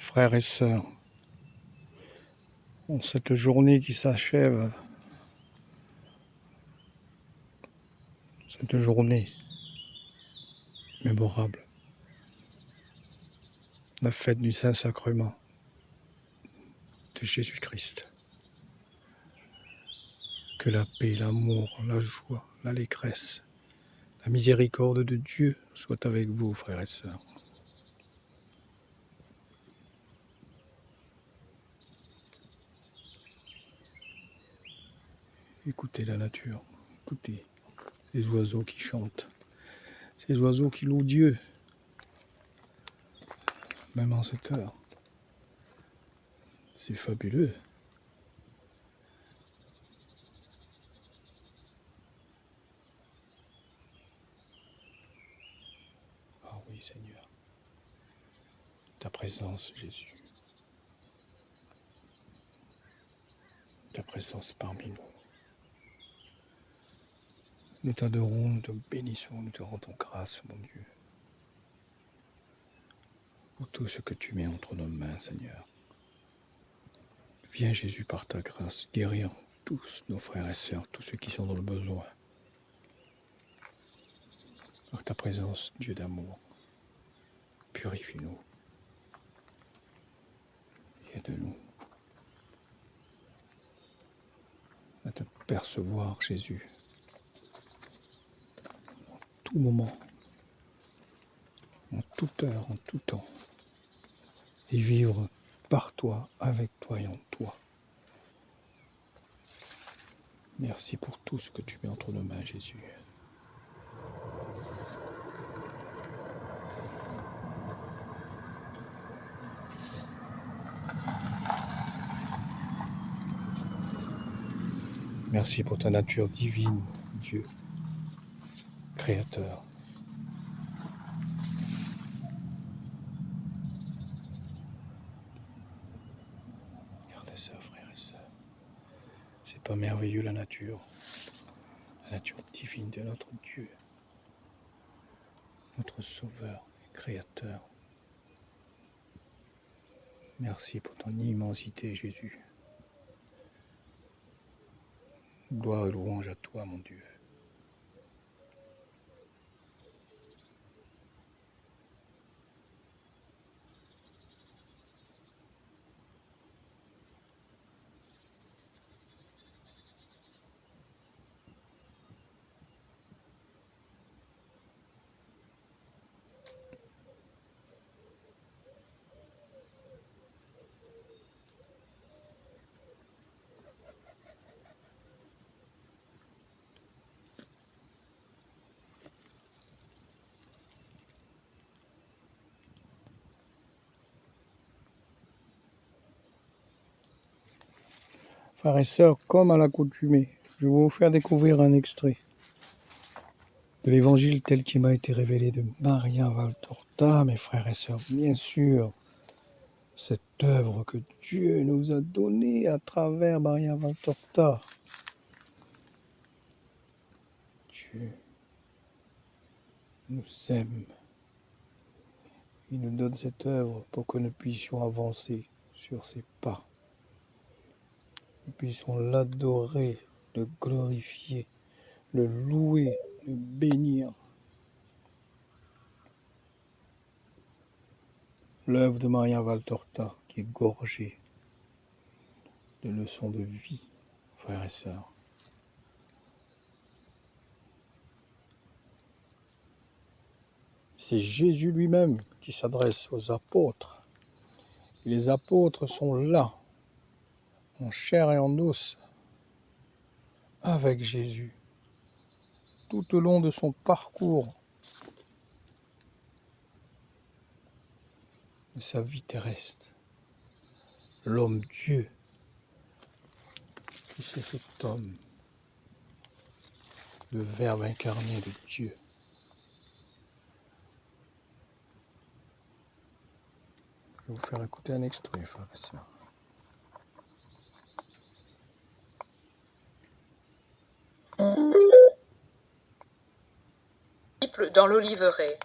Frères et sœurs, en cette journée qui s'achève, cette journée mémorable, la fête du Saint-Sacrement de Jésus-Christ. Que la paix, l'amour, la joie, l'allégresse, la miséricorde de Dieu soit avec vous, frères et sœurs. Écoutez la nature, écoutez ces oiseaux qui chantent, ces oiseaux qui louent Dieu, même en cette heure. C'est fabuleux. Ah oui, Seigneur, ta présence, Jésus, ta présence parmi nous. Nous t'adorons, nous te bénissons, nous te rendons grâce, mon Dieu, pour tout ce que tu mets entre nos mains, Seigneur. Viens, Jésus, par ta grâce, guérir tous nos frères et sœurs, tous ceux qui sont dans le besoin. Par ta présence, Dieu d'amour, purifie-nous, aide-nous à te percevoir, Jésus, en tout moment, en toute heure, en tout temps, et vivre par toi, avec toi et en toi. Merci pour tout ce que tu mets entre nos mains, Jésus. Merci pour ta nature divine, Dieu, Créateur. Regardez ça, frères et sœurs. C'est pas merveilleux la nature divine de notre Dieu, notre Sauveur et Créateur. Merci pour ton immensité, Jésus. Gloire et louange à toi, mon Dieu. Frères et sœurs, comme à l'accoutumée, je vais vous faire découvrir un extrait de l'évangile tel qu'il m'a été révélé de Maria Valtorta, mes frères et sœurs. Bien sûr, cette œuvre que Dieu nous a donnée à travers Maria Valtorta. Dieu nous aime. Il nous donne cette œuvre pour que nous puissions avancer sur ses pas. Nous puissions l'adorer, le glorifier, le louer, le bénir. L'œuvre de Maria Valtorta qui est gorgée de leçons de vie, frères et sœurs. C'est Jésus lui-même qui s'adresse aux apôtres. Et les apôtres sont là, en chair et en os, avec Jésus, tout au long de son parcours, de sa vie terrestre. L'homme-Dieu, qui s'est fait homme, le Verbe incarné de Dieu. Je vais vous faire écouter un extrait, frères et sœurs. Dans l'Oliveraie,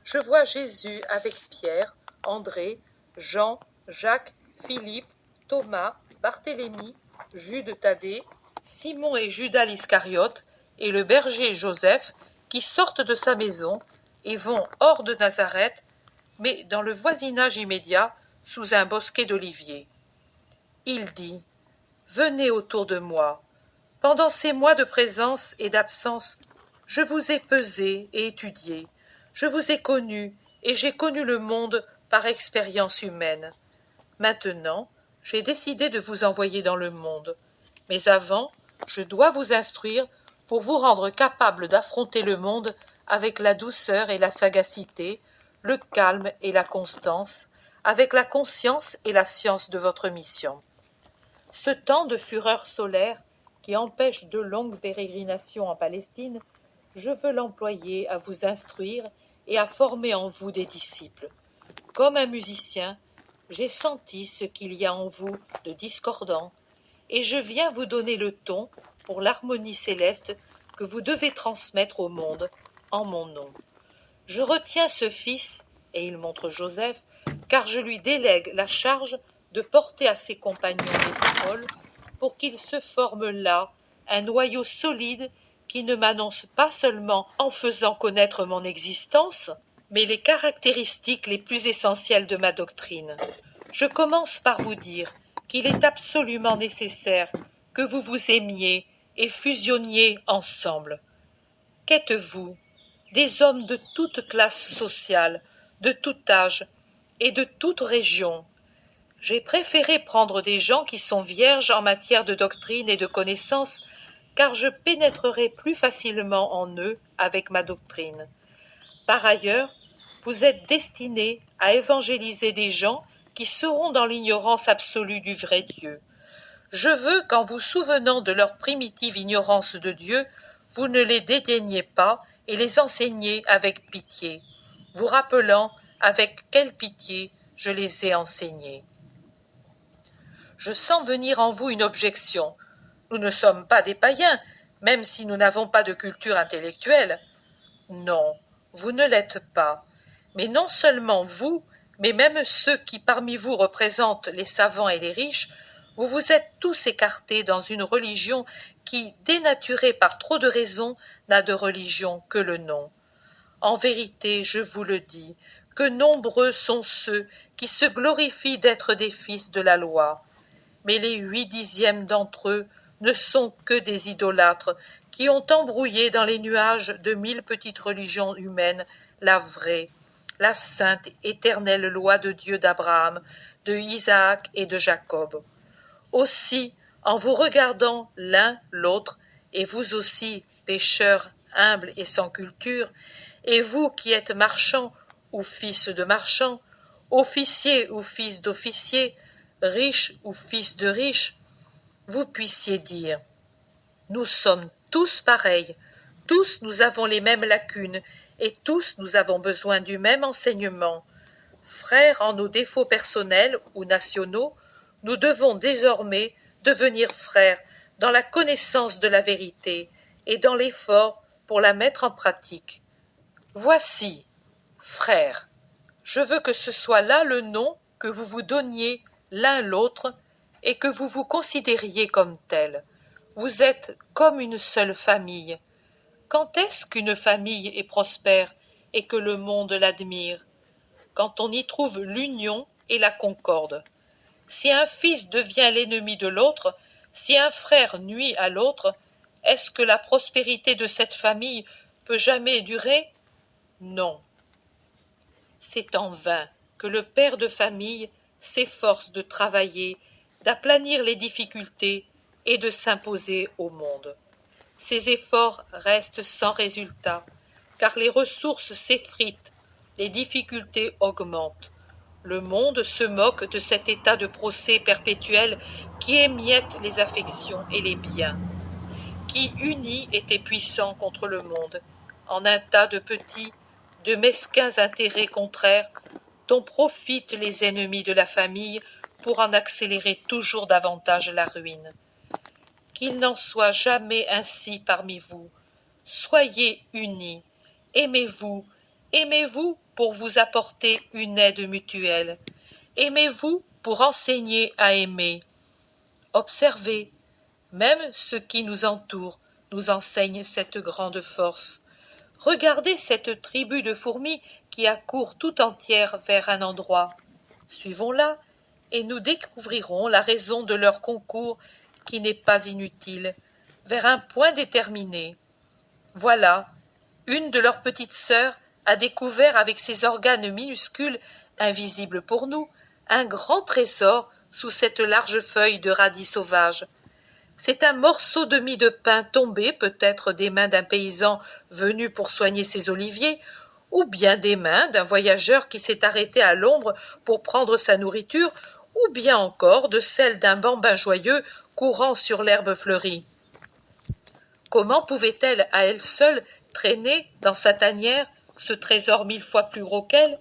je vois Jésus avec Pierre, André, Jean Jacques, Philippe, Thomas, Barthélemy, Jude Thaddée, Simon et Judas l'Iscariote, et le berger Joseph, qui sortent de sa maison et vont hors de Nazareth, mais dans le voisinage immédiat, sous un bosquet d'oliviers. Il dit : Venez autour de moi. Pendant ces mois de présence et d'absence, je vous ai pesé et étudié. Je vous ai connu et j'ai connu le monde par expérience humaine. Maintenant, j'ai décidé de vous envoyer dans le monde. Mais avant, je dois vous instruire pour vous rendre capable d'affronter le monde avec la douceur et la sagacité, le calme et la constance, avec la conscience et la science de votre mission. Ce temps de fureur solaire qui empêche de longues pérégrinations en Palestine, je veux l'employer à vous instruire et à former en vous des disciples. Comme un musicien, j'ai senti ce qu'il y a en vous de discordant, et je viens vous donner le ton pour l'harmonie céleste que vous devez transmettre au monde en mon nom. Je retiens ce fils, et il montre Joseph, car je lui délègue la charge de porter à ses compagnons les paroles pour qu'il se forme là un noyau solide qui ne m'annonce pas seulement en faisant connaître mon existence, mais les caractéristiques les plus essentielles de ma doctrine. Je commence par vous dire qu'il est absolument nécessaire que vous vous aimiez et fusionniez ensemble. Qu'êtes-vous ? Des hommes de toute classe sociale, de tout âge et de toute région. J'ai préféré prendre des gens qui sont vierges en matière de doctrine et de connaissance, car je pénétrerai plus facilement en eux avec ma doctrine. Par ailleurs, vous êtes destinés à évangéliser des gens qui seront dans l'ignorance absolue du vrai Dieu. Je veux qu'en vous souvenant de leur primitive ignorance de Dieu, vous ne les dédaigniez pas et les enseigniez avec pitié, vous rappelant avec quelle pitié je les ai enseignés. Je sens venir en vous une objection. Nous ne sommes pas des païens, même si nous n'avons pas de culture intellectuelle. Non, vous ne l'êtes pas. Mais non seulement vous, mais même ceux qui parmi vous représentent les savants et les riches, vous vous êtes tous écartés dans une religion qui, dénaturée par trop de raisons, n'a de religion que le nom. En vérité, je vous le dis, que nombreux sont ceux qui se glorifient d'être des fils de la loi. Mais les 8/10 d'entre eux ne sont que des idolâtres qui ont embrouillé dans les nuages de 1000 petites religions humaines la vraie, la sainte éternelle loi de Dieu d'Abraham, de Isaac et de Jacob. Aussi, en vous regardant l'un l'autre, et vous aussi, pécheurs humbles et sans culture, et vous qui êtes marchands ou fils de marchands, officiers ou fils d'officiers, riches ou fils de riches, vous puissiez dire : nous sommes tous pareils, tous nous avons les mêmes lacunes, et tous nous avons besoin du même enseignement. Frères en nos défauts personnels ou nationaux, nous devons désormais devenir frères dans la connaissance de la vérité et dans l'effort pour la mettre en pratique. Voici, frères, je veux que ce soit là le nom que vous vous donniez l'un l'autre et que vous vous considériez comme tels. Vous êtes comme une seule famille. Quand est-ce qu'une famille est prospère et que le monde l'admire ? Quand on y trouve l'union et la concorde. Si un fils devient l'ennemi de l'autre, si un frère nuit à l'autre, est-ce que la prospérité de cette famille peut jamais durer ? Non. C'est en vain que le père de famille s'efforce de travailler, d'aplanir les difficultés et de s'imposer au monde. Ses efforts restent sans résultat, car les ressources s'effritent, les difficultés augmentent. Le monde se moque de cet état de procès perpétuel qui émiette les affections et les biens, qui uni était puissant contre le monde, en un tas de petits, de mesquins intérêts contraires, dont profitent les ennemis de la famille pour en accélérer toujours davantage la ruine. Qu'il n'en soit jamais ainsi parmi vous. Soyez unis, aimez-vous pour vous apporter une aide mutuelle. Aimez-vous pour enseigner à aimer. Observez, même ce qui nous entoure nous enseigne cette grande force. Regardez cette tribu de fourmis qui accourt tout entière vers un endroit. Suivons-la et nous découvrirons la raison de leur concours qui n'est pas inutile, vers un point déterminé. Voilà, une de leurs petites sœurs a découvert avec ses organes minuscules, invisibles pour nous, un grand trésor sous cette large feuille de radis sauvage. C'est un morceau de mie de pain tombé peut-être des mains d'un paysan venu pour soigner ses oliviers, ou bien des mains d'un voyageur qui s'est arrêté à l'ombre pour prendre sa nourriture, ou bien encore de celles d'un bambin joyeux courant sur l'herbe fleurie. Comment pouvait-elle à elle seule traîner dans sa tanière ce trésor 1000 fois plus gros qu'elle?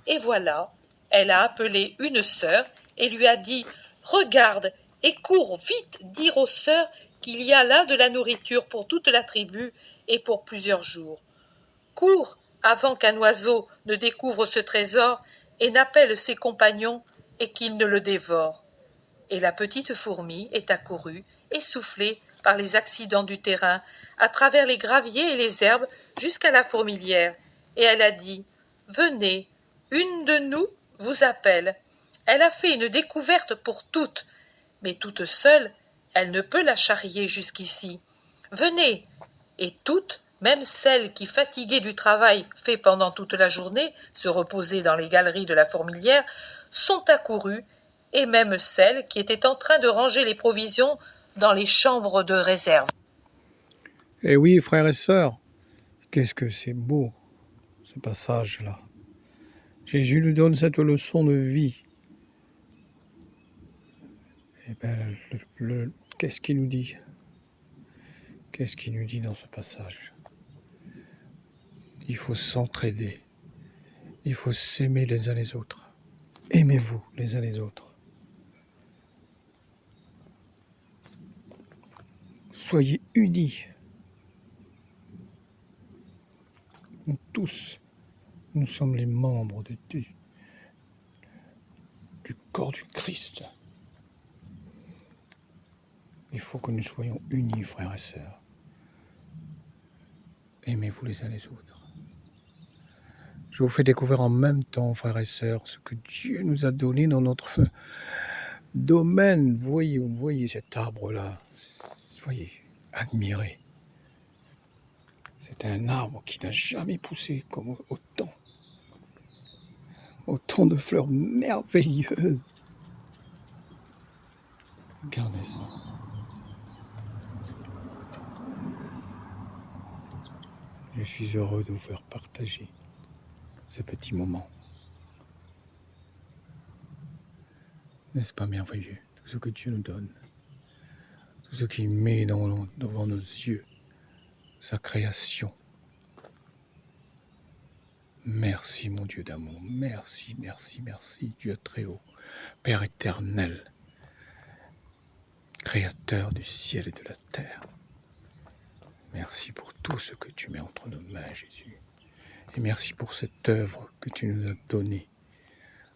Et voilà, elle a appelé une sœur et lui a dit « Regarde et cours vite dire aux sœurs qu'il y a là de la nourriture pour toute la tribu et pour plusieurs jours. Cours avant qu'un oiseau ne découvre ce trésor et n'appelle ses compagnons et qu'ils ne le dévorent. » Et la petite fourmi est accourue, essoufflée par les accidents du terrain, à travers les graviers et les herbes jusqu'à la fourmilière, et elle a dit « Venez, une de nous vous appelle. » Elle a fait une découverte pour toutes, mais toute seule, elle ne peut la charrier jusqu'ici. Venez, et toutes, même celles qui, fatiguées du travail fait pendant toute la journée, se reposaient dans les galeries de la fourmilière, sont accourues, et même celles qui étaient en train de ranger les provisions dans les chambres de réserve. Eh oui, frères et sœurs, qu'est-ce que c'est beau, ce passage-là. Jésus nous donne cette leçon de vie. Eh bien, qu'est-ce qu'il nous dit? Qu'est-ce qu'il nous dit dans ce passage? Il faut s'entraider. Il faut s'aimer les uns les autres. Aimez-vous les uns les autres. Soyez unis. Nous tous, nous sommes les membres du corps du Christ. Il faut que nous soyons unis, frères et sœurs. Aimez-vous les uns les autres. Je vous fais découvrir en même temps, frères et sœurs, ce que Dieu nous a donné dans notre domaine. Voyez cet arbre-là. Voyez, admirez. C'est un arbre qui n'a jamais poussé comme autant. Autant de fleurs merveilleuses. Regardez ça. Je suis heureux de vous faire partager ce petit moment. N'est-ce pas merveilleux, tout ce que Dieu nous donne, tout ce qu'il met devant nos yeux, sa création. Merci mon Dieu d'amour, merci, merci, merci Dieu très haut, Père éternel, Créateur du ciel et de la terre. Merci pour tout ce que tu mets entre nos mains, Jésus. Et merci pour cette œuvre que tu nous as donnée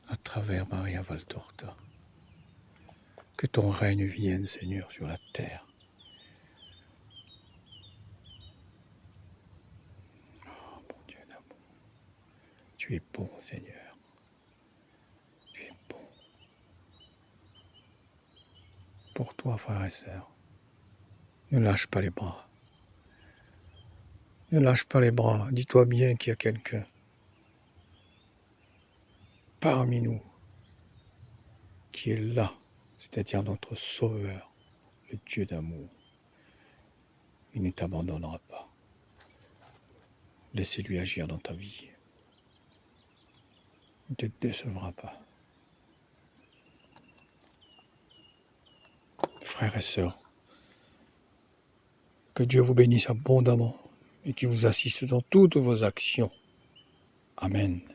à travers Maria Valtorta. Que ton règne vienne, Seigneur, sur la terre. Oh, mon Dieu d'amour. Tu es bon, Seigneur. Tu es bon. Pour toi, frères et sœurs, ne lâche pas les bras. Ne lâche pas les bras. Dis-toi bien qu'il y a quelqu'un parmi nous qui est là, c'est-à-dire notre Sauveur, le Dieu d'amour. Il ne t'abandonnera pas. Laissez-lui agir dans ta vie. Il ne te décevra pas. Frères et sœurs, que Dieu vous bénisse abondamment et qu'il vous assiste dans toutes vos actions. Amen.